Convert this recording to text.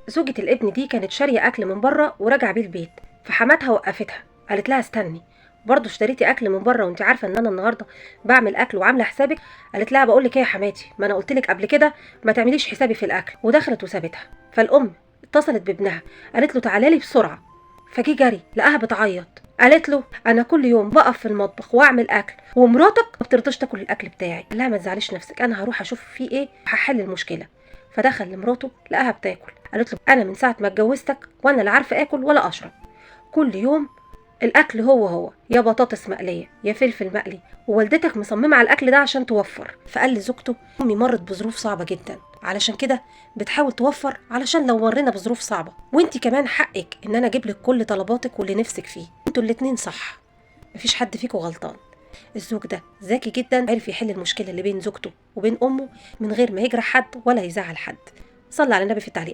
زوجة الابن دي كانت شارية اكل من بره وراجعه بيه البيت، فحماتها وقفتها قالت لها استني، برضه اشتريتي اكل من بره وانت عارفه ان انا النهارده بعمل اكل وعامله حسابك؟ قالت لها بقول لك ايه يا حماتي، ما انا قلت لك قبل كده ما تعمليش حسابي في الاكل، ودخلت وسابتها. فالام اتصلت بابنها قالت له تعالى لي بسرعه، فجه جري لقاها بتعيط، قالت له انا كل يوم بقف في المطبخ واعمل اكل ومراتك ما بترضاش تاكل الاكل بتاعي. قال لها ما تزعليش نفسك، انا هروح اشوف فيه ايه هحل المشكله. فدخل لمراته لقاها بتاكل، قالت له انا من ساعه ما اتجوزتك وانا لا عارفه اكل ولا اشرب، كل يوم الاكل هو يا بطاطس مقليه يا فلفل مقلي، ووالدتك مصممه على الاكل ده عشان توفر. فقال لزوجته امي مرت بظروف صعبه جدا، علشان كده بتحاول توفر علشان لو مرينا بظروف صعبه، وانتي كمان حقك ان انا اجيب لك كل طلباتك واللي نفسك فيه، انتوا الاتنين صح، مفيش حد فيكم غلطان. الزوج ده ذكي جدا، عرف يحل المشكله اللي بين زوجته وبين امه من غير ما يجرح حد ولا يزعل حد. صلى على النبي في التعليقات.